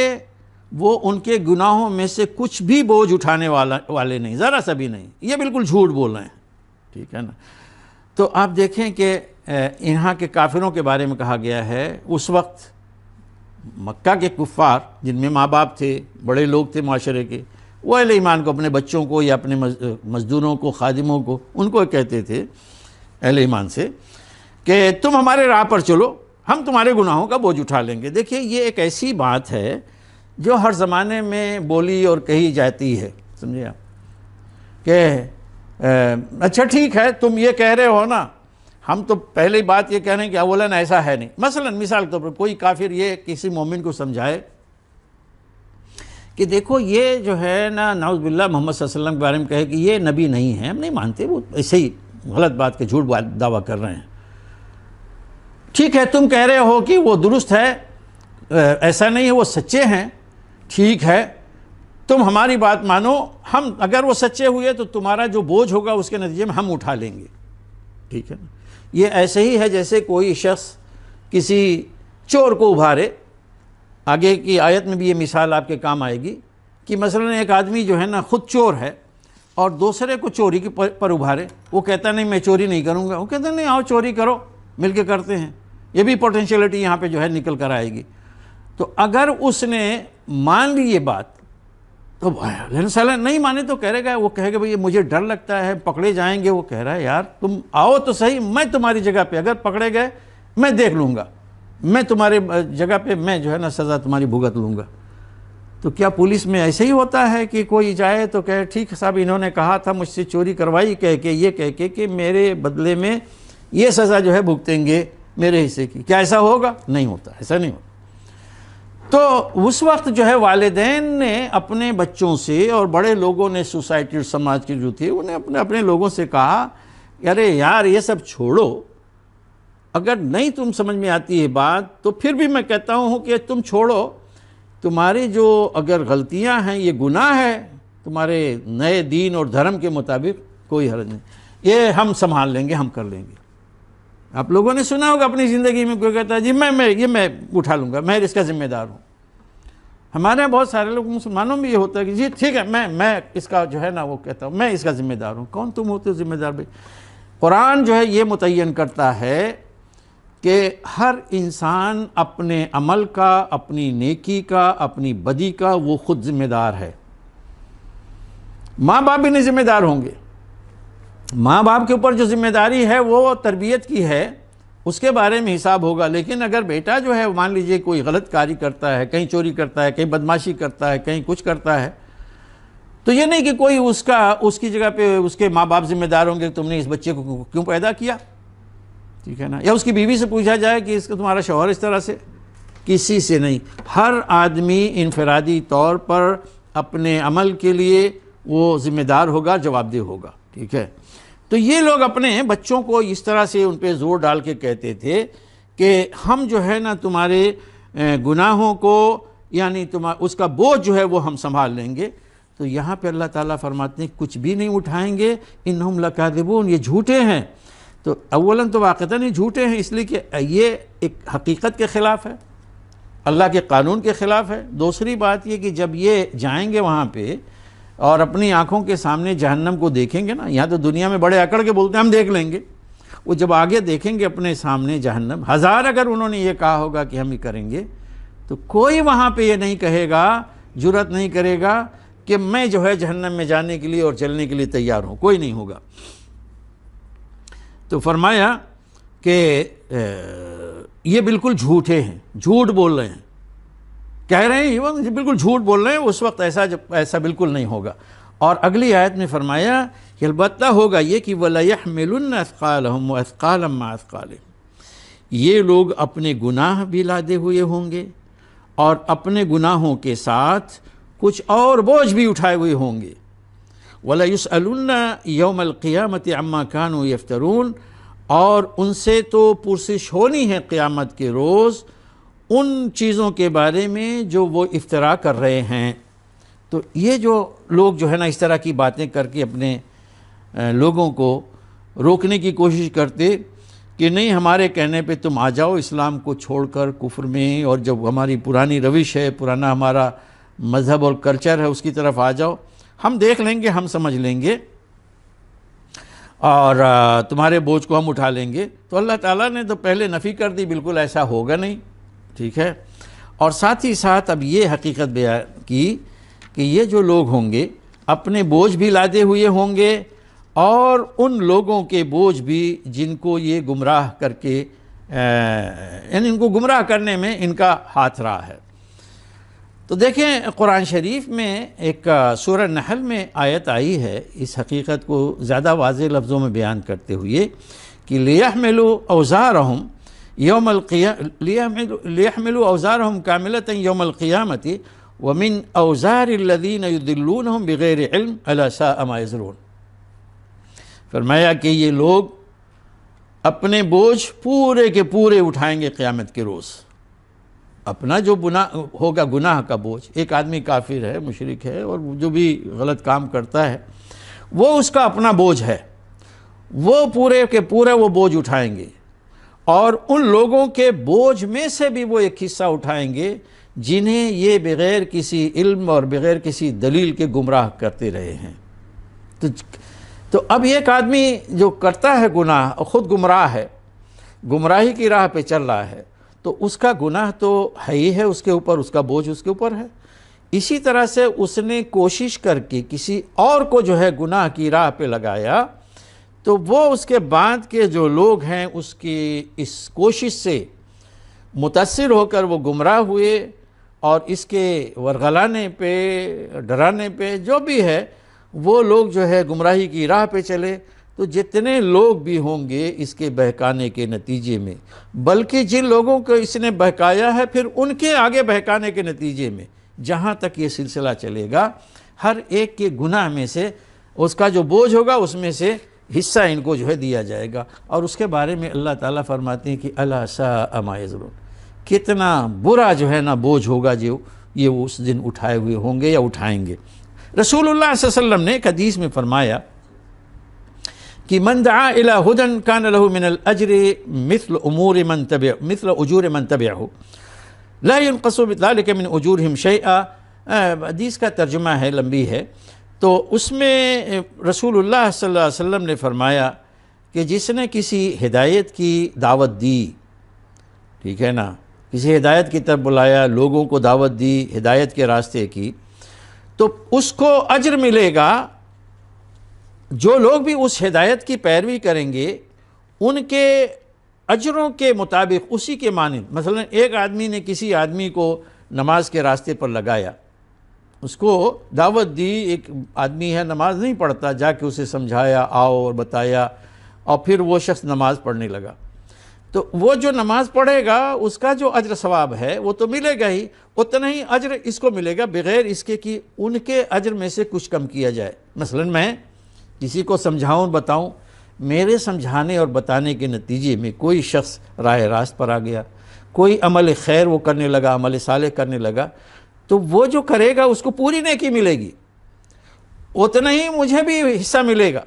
S2: وہ ان کے گناہوں میں سے کچھ بھی بوجھ اٹھانے والے نہیں، ذرا سا بھی نہیں. یہ بالکل جھوٹ بول رہے ہیں. ٹھیک ہے نا. تو آپ دیکھیں کہ یہاں کے کافروں کے بارے میں کہا گیا ہے، اس وقت مکہ کے کفار جن میں ماں باپ تھے، بڑے لوگ تھے معاشرے کے، وہ اہل ایمان کو اپنے بچوں کو یا اپنے مزدوروں کو، خادموں کو، ان کو کہتے تھے اہل ایمان سے کہ تم ہمارے راہ پر چلو، ہم تمہارے گناہوں کا بوجھ اٹھا لیں گے. دیکھیے یہ ایک ایسی بات ہے جو ہر زمانے میں بولی اور کہی جاتی ہے، سمجھے آپ، کہ اچھا ٹھیک ہے تم یہ کہہ رہے ہو نا، ہم تو پہلی بات یہ کہہ رہے ہیں کہ اولاً ایسا ہے نہیں. مثلا مثال کے طور پر کوئی کافر یہ کسی مومن کو سمجھائے کہ دیکھو یہ جو ہے نا نعوذ باللہ محمد صلی اللہ علیہ وسلم کے بارے میں کہے کہ یہ نبی نہیں ہے، ہم نہیں مانتے، وہ ایسے ہی غلط بات کے جھوٹ دعویٰ کر رہے ہیں. ٹھیک ہے تم کہہ رہے ہو کہ وہ درست ہے، ایسا نہیں ہے، وہ سچے ہیں، ٹھیک ہے تم ہماری بات مانو، ہم اگر وہ سچے ہوئے تو تمہارا جو بوجھ ہوگا اس کے نتیجے میں ہم اٹھا لیں گے. ٹھیک ہے نا. یہ ایسے ہی ہے جیسے کوئی شخص کسی چور کو ابھارے، آگے کی آیت میں بھی یہ مثال آپ کے کام آئے گی کہ مثلا ایک آدمی جو ہے نا خود چور ہے اور دوسرے کو چوری کے پر ابھارے، وہ کہتا نہیں میں چوری نہیں کروں گا، وہ کہتا نہیں آؤ چوری کرو، مل کے کرتے ہیں. یہ بھی پوٹینشیلٹی یہاں پہ جو ہے نکل کر آئے گی. تو اگر اس نے مان لی یہ بات تو نہیں مانے تو کہہ رہے گا، وہ کہے گا بھئی مجھے ڈر لگتا ہے پکڑے جائیں گے. وہ کہہ رہا ہے یار تم آؤ تو صحیح، میں تمہاری جگہ پہ اگر پکڑے گئے میں دیکھ لوں گا، میں تمہارے جگہ پہ میں جو ہے نا سزا تمہاری بھگت لوں گا. تو کیا پولیس میں ایسے ہی ہوتا ہے کہ کوئی جائے تو کہے ٹھیک صاحب انہوں نے کہا تھا مجھ سے چوری کروائی کہہ کے، یہ کہہ کے کہ میرے بدلے میں یہ سزا جو ہے بھگتیں گے میرے حصے کی؟ کیا ایسا ہوگا؟ نہیں ہوتا، ایسا نہیں ہوتا. تو اس وقت جو ہے والدین نے اپنے بچوں سے اور بڑے لوگوں نے سوسائٹی اور سماج کے جو تھے انہیں اپنے لوگوں سے کہا ارے یار یہ سب چھوڑو، اگر نہیں تم سمجھ میں آتی ہے بات تو پھر بھی میں کہتا ہوں کہ تم چھوڑو، تمہاری جو اگر غلطیاں ہیں یہ گناہ ہے تمہارے نئے دین اور دھرم کے مطابق کوئی حرج نہیں، یہ ہم سنبھال لیں گے، ہم کر لیں گے. آپ لوگوں نے سنا ہوگا اپنی زندگی میں کوئی کہتا ہے جی میں اٹھا لوں گا، میں اس کا ذمہ دار ہوں. ہمارے یہاں بہت سارے لوگ مسلمانوں میں یہ ہوتا ہے کہ جی ٹھیک ہے میں اس کا جو ہے نا وہ کہتا ہوں میں اس کا ذمہ دار ہوں. کون تم ہوتے ہو ذمہ دار بھائی؟ قرآن جو ہے یہ متعین کرتا ہے کہ ہر انسان اپنے عمل کا، اپنی نیکی کا، اپنی بدی کا وہ خود ذمہ دار ہے. ماں باپ بھی نہیں ذمہ دار ہوں گے. ماں باپ کے اوپر جو ذمہ داری ہے وہ تربیت کی ہے اس کے بارے میں حساب ہوگا. لیکن اگر بیٹا جو ہے مان لیجئے کوئی غلط کاری کرتا ہے, کہیں چوری کرتا ہے, کہیں بدماشی کرتا ہے, کہیں کچھ کرتا ہے, تو یہ نہیں کہ کوئی اس کی جگہ پہ اس کے ماں باپ ذمہ دار ہوں گے تم نے اس بچے کو کیوں پیدا کیا, ٹھیک ہے نا, یا اس کی بیوی سے پوچھا جائے کہ اس کا تمہارا شوہر اس طرح سے. کسی سے نہیں. ہر آدمی انفرادی طور پر اپنے عمل کے لیے وہ ذمہ دار ہوگا, جواب دہ ہوگا, ٹھیک ہے. تو یہ لوگ اپنے بچوں کو اس طرح سے ان پہ زور ڈال کے کہتے تھے کہ ہم جو ہے نا تمہارے گناہوں کو یعنی اس کا بوجھ جو ہے وہ ہم سنبھال لیں گے. تو یہاں پہ اللہ تعالیٰ فرماتے ہیں کچھ بھی نہیں اٹھائیں گے, انہم لکاذبون, یہ جھوٹے ہیں. تو اولاً تو واقعتاً یہ جھوٹے ہیں اس لیے کہ یہ ایک حقیقت کے خلاف ہے, اللہ کے قانون کے خلاف ہے. دوسری بات یہ کہ جب یہ جائیں گے وہاں پہ اور اپنی آنکھوں کے سامنے جہنم کو دیکھیں گے نا, یہاں تو دنیا میں بڑے اکڑ کے بولتے ہیں ہم دیکھ لیں گے, وہ جب آگے دیکھیں گے اپنے سامنے جہنم, ہزار اگر انہوں نے یہ کہا ہوگا کہ ہم یہ کریں گے, تو کوئی وہاں پہ یہ نہیں کہے گا, جرأت نہیں کرے گا کہ میں جو ہے جہنم میں جانے کے لیے اور چلنے کے لیے تیار ہوں, کوئی نہیں ہوگا. تو فرمایا کہ یہ بالکل جھوٹے ہیں, جھوٹ بول رہے ہیں, کہہ رہے ہیں یہ بالکل جھوٹ بول رہے ہیں. اس وقت ایسا بالکل نہیں ہوگا. اور اگلی آیت میں فرمایا کہ البتہ ہوگا یہ کہ وَلَيَحْمِلُنَّ أَثْقَالَهُمْ وَأَثْقَالًا مَّعَ أَثْقَالِهِمْ, یہ لوگ اپنے گناہ بھی لادے ہوئے ہوں گے اور اپنے گناہوں کے ساتھ کچھ اور بوجھ بھی اٹھائے ہوئے ہوں گے. وَلَيُسْأَلُنَّ يَوْمَ الْقِيَامَةِ عَمَّا كَانُوا يَفْتَرُونَ, اور ان سے تو پرسش ہونی ہے قیامت کے روز ان چیزوں کے بارے میں جو وہ افترا کر رہے ہیں. تو یہ جو لوگ جو ہے نا اس طرح کی باتیں کر کے اپنے لوگوں کو روکنے کی کوشش کرتے کہ نہیں ہمارے کہنے پہ تم آ جاؤ اسلام کو چھوڑ کر کفر میں, اور جب ہماری پرانی روش ہے, پرانا ہمارا مذہب اور کلچر ہے اس کی طرف آ جاؤ, ہم دیکھ لیں گے, ہم سمجھ لیں گے اور تمہارے بوجھ کو ہم اٹھا لیں گے. تو اللہ تعالیٰ نے تو پہلے نفی کر دی, بالکل ایسا ہوگا نہیں, ٹھیک ہے. اور ساتھ ہی ساتھ اب یہ حقیقت بیان کی کہ یہ جو لوگ ہوں گے اپنے بوجھ بھی لادے ہوئے ہوں گے اور ان لوگوں کے بوجھ بھی جن کو یہ گمراہ کر کے یعنی ان کو گمراہ کرنے میں ان کا ہاتھ رہا ہے. تو دیکھیں قرآن شریف میں ایک سورہ نحل میں آیت آئی ہے اس حقیقت کو زیادہ واضح لفظوں میں بیان کرتے ہوئے کہ لِيَحْمِلُوا أَوْزَارَهُمْ لِيَحْمِلُوا أَوْزَارَهُمْ كَامِلَةً يَوْمَ الْقِيَامَةِ وَمِنْ أَوْزَارِ الَّذِينَ يُضِلُّونَهُمْ بِغَيْرِ عِلْمٍ أَلَا سَاءَ مَا يَزِرُونَ. فرمایا کہ یہ لوگ اپنے بوجھ پورے کے پورے اٹھائیں گے قیامت کے روز. اپنا جو ہوگا گناہ کا بوجھ, ایک آدمی کافر ہے, مشرک ہے, اور جو بھی غلط کام کرتا ہے وہ اس کا اپنا بوجھ ہے, وہ پورے کے پورے وہ بوجھ اٹھائیں گے. اور ان لوگوں کے بوجھ میں سے بھی وہ ایک حصہ اٹھائیں گے جنہیں یہ بغیر کسی علم اور بغیر کسی دلیل کے گمراہ کرتے رہے ہیں. تو اب ایک آدمی جو کرتا ہے گناہ, خود گمراہ ہے, گمراہی کی راہ پہ چل رہا ہے, تو اس کا گناہ تو ہے ہی ہے اس کے اوپر, اس کا بوجھ اس کے اوپر ہے. اسی طرح سے اس نے کوشش کر کے کسی اور کو جو ہے گناہ کی راہ پہ لگایا, تو وہ اس کے بعد کے جو لوگ ہیں اس کی اس کوشش سے متاثر ہو کر وہ گمراہ ہوئے, اور اس کے ورغلانے پہ, ڈرانے پہ جو بھی ہے وہ لوگ جو ہے گمراہی کی راہ پہ چلے. تو جتنے لوگ بھی ہوں گے اس کے بہکانے کے نتیجے میں, بلکہ جن لوگوں کو اس نے بہکایا ہے پھر ان کے آگے بہکانے کے نتیجے میں, جہاں تک یہ سلسلہ چلے گا, ہر ایک کے گناہ میں سے اس کا جو بوجھ ہوگا اس میں سے حصہ ان کو جو ہے دیا جائے گا. اور اس کے بارے میں اللہ تعالیٰ فرماتے ہیں کہ الا ساء ما یزرون, کتنا برا جو ہے نا بوجھ ہوگا جو یہ اس دن اٹھائے ہوئے ہوں گے یا اٹھائیں گے. رسول اللہ صلی اللہ علیہ وسلم نے ایک حدیث میں فرمایا کہ من دعا الى هدى كان له من الاجر مثل اجور من تبعه لا ينقص بذلك من اجورهم شيئا. حدیث کا ترجمہ ہے, لمبی ہے. تو اس میں رسول اللہ صلی اللہ علیہ وسلم نے فرمایا کہ جس نے کسی ہدایت کی دعوت دی, ٹھیک ہے نا, کسی ہدایت کی طرف بلایا, لوگوں کو دعوت دی ہدایت کے راستے کی, تو اس کو اجر ملے گا. جو لوگ بھی اس ہدایت کی پیروی کریں گے ان کے اجروں کے مطابق اسی کے مانند، مثلا ایک آدمی نے کسی آدمی کو نماز کے راستے پر لگایا، اس کو دعوت دی، ایک آدمی ہے نماز نہیں پڑھتا، جا کے اسے سمجھایا، آؤ اور بتایا، اور پھر وہ شخص نماز پڑھنے لگا، تو وہ جو نماز پڑھے گا اس کا جو اجر ثواب ہے وہ تو ملے گا ہی، اتنا ہی اجر اس کو ملے گا بغیر اس کے کہ ان کے اجر میں سے کچھ کم کیا جائے۔ مثلا میں کسی کو سمجھاؤں بتاؤں، میرے سمجھانے اور بتانے کے نتیجے میں کوئی شخص راہ راست پر آ گیا، کوئی عمل خیر وہ کرنے لگا، عمل صالح کرنے لگا، تو وہ جو کرے گا اس کو پوری نیکی ملے گی، اتنا ہی مجھے بھی حصہ ملے گا۔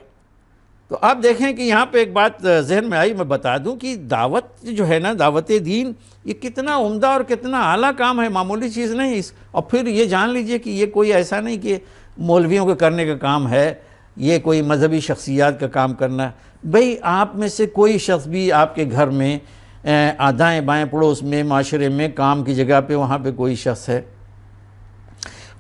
S2: تو آپ دیکھیں کہ یہاں پہ ایک بات ذہن میں آئی، میں بتا دوں کہ دعوت جو ہے نا، دعوت دین، یہ کتنا عمدہ اور کتنا اعلیٰ کام ہے، معمولی چیز نہیں۔ اور پھر یہ جان لیجئے کہ یہ کوئی ایسا نہیں کہ مولویوں کے کرنے کا کام ہے، یہ کوئی مذہبی شخصیات کا کام کرنا۔ بھئی آپ میں سے کوئی شخص بھی آپ کے گھر میں، دائیں بائیں پڑوس میں، معاشرے میں، کام کی جگہ پہ، وہاں پہ کوئی شخص ہے،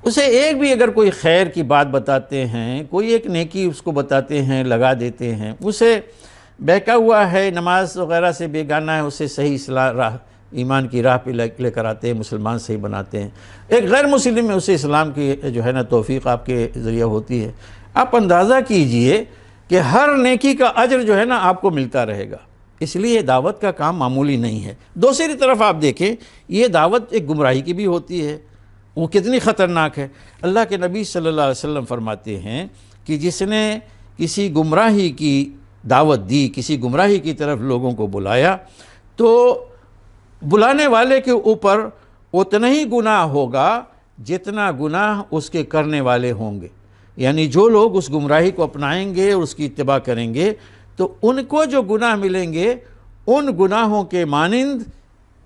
S2: اسے ایک بھی اگر کوئی خیر کی بات بتاتے ہیں، کوئی ایک نیکی اس کو بتاتے ہیں، لگا دیتے ہیں، اسے بہکا ہوا ہے، نماز وغیرہ سے بیگانہ ہے، اسے صحیح اصلاح راہ، ایمان کی راہ پہ لے کر آتے ہیں، مسلمان صحیح بناتے ہیں، ایک غیر مسلم میں اسے اسلام کی جو ہے نا توفیق آپ کے ذریعہ ہوتی ہے۔ آپ اندازہ کیجئے کہ ہر نیکی کا اجر جو ہے نا آپ کو ملتا رہے گا، اس لیے دعوت کا کام معمولی نہیں ہے۔ دوسری طرف آپ دیکھیں، یہ دعوت ایک گمراہی کی بھی ہوتی ہے، وہ کتنی خطرناک ہے۔ اللہ کے نبی صلی اللہ علیہ وسلم فرماتے ہیں کہ جس نے کسی گمراہی کی دعوت دی، کسی گمراہی کی طرف لوگوں کو بلایا، تو بلانے والے کے اوپر اتنا ہی گناہ ہوگا جتنا گناہ اس کے کرنے والے ہوں گے۔ یعنی جو لوگ اس گمراہی کو اپنائیں گے اور اس کی اتباع کریں گے، تو ان کو جو گناہ ملیں گے، ان گناہوں کے مانند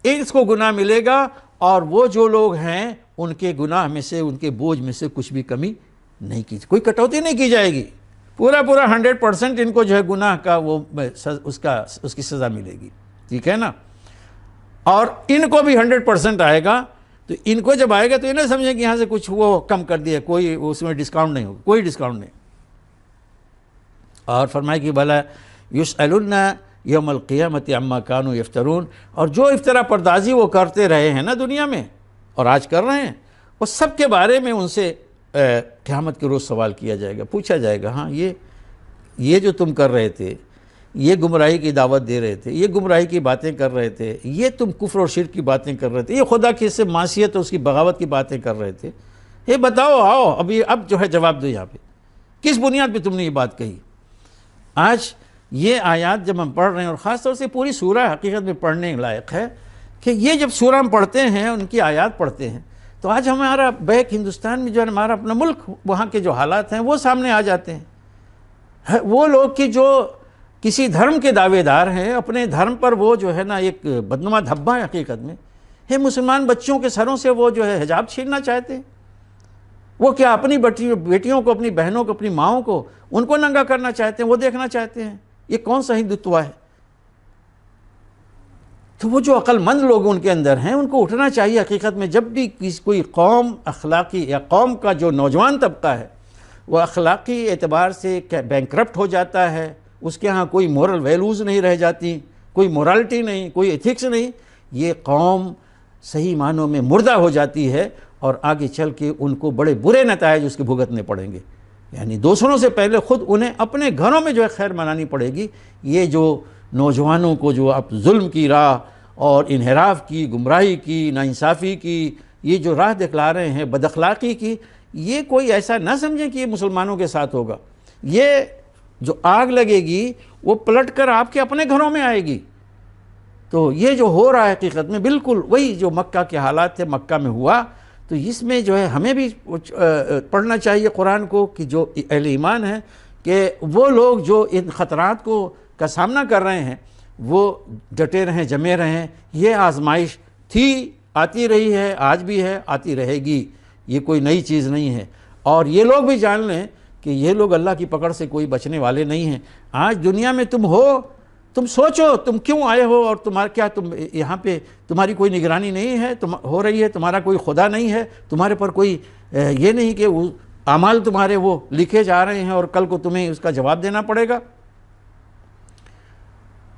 S2: اس کو گناہ ملے گا، اور وہ جو لوگ ہیں ان کے گناہ میں سے، ان کے بوجھ میں سے کچھ بھی کمی نہیں کی، کوئی کٹوتی نہیں کی جائے گی، پورا 100% ان کو جو ہے گناہ کا وہ اس کی سزا ملے گی، ٹھیک ہے نا۔ اور ان کو بھی 100% آئے گا، تو ان کو جب آئے گا تو یہ نہ سمجھیں کہ یہاں سے کچھ وہ کم کر دیا، کوئی اس میں ڈسکاؤنٹ نہیں ہوگا، کوئی ڈسکاؤنٹ نہیں۔ اور فرمائے کہ بھلا یسألن یوم القیامت عما کانوا یفترون، اور جو افطرا پردازی وہ کرتے رہے ہیں نا دنیا میں اور آج کر رہے ہیں، وہ سب کے بارے میں ان سے قیامت کے روز سوال کیا جائے گا، پوچھا جائے گا، ہاں یہ جو تم کر رہے تھے، یہ گمراہی کی دعوت دے رہے تھے، یہ گمراہی کی باتیں کر رہے تھے، یہ تم کفر اور شرک کی باتیں کر رہے تھے، یہ خدا کی سے معصیت اور اس کی بغاوت کی باتیں کر رہے تھے، یہ بتاؤ، آؤ اب جو ہے جواب دو، یہاں پہ کس بنیاد پہ تم نے یہ بات کہی۔ آج یہ آیات جب ہم پڑھ رہے ہیں، اور خاص طور سے پوری سورہ حقیقت میں پڑھنے لائق ہے، کہ یہ جب سورہ ہم پڑھتے ہیں، ان کی آیات پڑھتے ہیں، تو آج ہمارا بیک ہندوستان میں جو ہے ہمارا اپنا ملک، وہاں کے جو حالات ہیں وہ سامنے آ جاتے ہیں۔ وہ لوگ کہ جو کسی دھرم کے دعوے دار ہیں، اپنے دھرم پر وہ جو ہے نا ایک بدنما دھبا ہے حقیقت میں، مسلمان بچوں کے سروں سے وہ جو ہے حجاب چھیننا چاہتے ہیں، وہ کیا اپنی بیٹیوں کو، اپنی بہنوں کو، اپنی ماؤں کو، ان کو ننگا کرنا چاہتے ہیں، وہ دیکھنا چاہتے ہیں، یہ کون سا ہندوتوا ہے؟ تو وہ جو عقل مند لوگ ان کے اندر ہیں، ان کو اٹھنا چاہیے حقیقت میں۔ جب بھی کوئی قوم اخلاقی، یا قوم کا جو نوجوان طبقہ ہے وہ اخلاقی اعتبار سے بینکرپٹ ہو جاتا ہے، اس کے ہاں کوئی مورل ویلیوز نہیں رہ جاتی، کوئی مورالٹی نہیں، کوئی ایتھکس نہیں، یہ قوم صحیح معنوں میں مردہ ہو جاتی ہے، اور آگے چل کے ان کو بڑے برے نتائج اس کے بھگتنے پڑیں گے۔ یعنی دوسروں سے پہلے خود انہیں اپنے گھروں میں جو ہے خیر منانی پڑے گی۔ یہ جو نوجوانوں کو جو اب ظلم کی راہ اور انحراف کی، گمراہی کی، ناانصافی کی یہ جو راہ دکھلا رہے ہیں، بد اخلاقی کی، یہ کوئی ایسا نہ سمجھیں کہ یہ مسلمانوں کے ساتھ ہوگا۔ یہ جو آگ لگے گی وہ پلٹ کر آپ کے اپنے گھروں میں آئے گی۔ تو یہ جو ہو رہا ہے حقیقت میں بالکل وہی جو مکہ کے حالات تھے، مکہ میں ہوا۔ تو اس میں جو ہے ہمیں بھی پڑھنا چاہیے قرآن کو، کہ جو اہل ایمان ہیں، کہ وہ لوگ جو ان خطرات کا سامنا کر رہے ہیں وہ ڈٹے رہیں، جمے رہیں۔ یہ آزمائش تھی، آتی رہی ہے، آج بھی ہے، آتی رہے گی، یہ کوئی نئی چیز نہیں ہے۔ اور یہ لوگ بھی جان لیں کہ یہ لوگ اللہ کی پکڑ سے کوئی بچنے والے نہیں ہیں۔ آج دنیا میں تم ہو، تم سوچو تم کیوں آئے ہو، اور کیا تم یہاں پہ تمہاری کوئی نگرانی نہیں ہے، ہو رہی ہے، تمہارا کوئی خدا نہیں ہے، تمہارے پر کوئی یہ نہیں کہ اعمال تمہارے وہ لکھے جا رہے ہیں اور کل کو تمہیں اس کا جواب دینا پڑے گا۔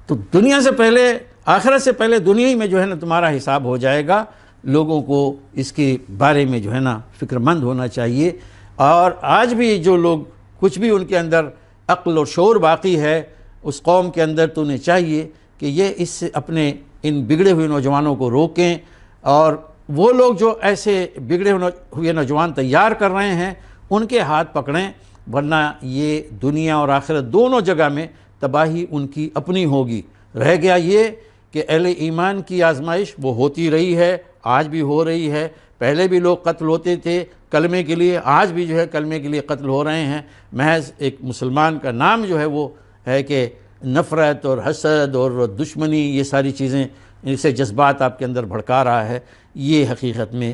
S2: تو دنیا سے پہلے، آخرت سے پہلے دنیا ہی میں جو ہے نا تمہارا حساب ہو جائے گا. لوگوں کو اس کے بارے میں جو ہے نا فکر مند ہونا چاہیے. اور آج بھی جو لوگ کچھ بھی ان کے اندر عقل اور شعور باقی ہے اس قوم کے اندر، تو انہیں چاہیے کہ یہ اس سے اپنے ان بگڑے ہوئے نوجوانوں کو روکیں، اور وہ لوگ جو ایسے بگڑے ہوئے نوجوان تیار کر رہے ہیں ان کے ہاتھ پکڑیں، ورنہ یہ دنیا اور آخرت دونوں جگہ میں تباہی ان کی اپنی ہوگی. رہ گیا یہ کہ اہل ایمان کی آزمائش وہ ہوتی رہی ہے، آج بھی ہو رہی ہے. پہلے بھی لوگ قتل ہوتے تھے کلمے کے لیے، آج بھی جو ہے کلمے کے لیے قتل ہو رہے ہیں. محض ایک مسلمان کا نام جو ہے وہ ہے کہ نفرت اور حسد اور دشمنی، یہ ساری چیزیں، اسے جذبات آپ کے اندر بھڑکا رہا ہے. یہ حقیقت میں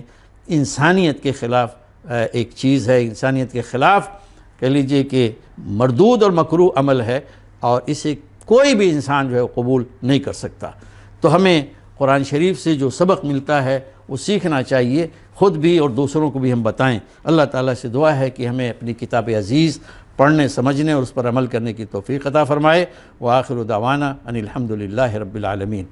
S2: انسانیت کے خلاف ایک چیز ہے، انسانیت کے خلاف کہہ لیجئے کہ مردود اور مکروہ عمل ہے، اور اسے کوئی بھی انسان جو ہے قبول نہیں کر سکتا. تو ہمیں قرآن شریف سے جو سبق ملتا ہے وہ سیکھنا چاہیے، خود بھی اور دوسروں کو بھی ہم بتائیں. اللہ تعالیٰ سے دعا ہے کہ ہمیں اپنی کتاب عزیز پڑھنے، سمجھنے اور اس پر عمل کرنے کی توفیق عطا فرمائے. وآخر دعوانا ان الحمد للہ رب العالمین.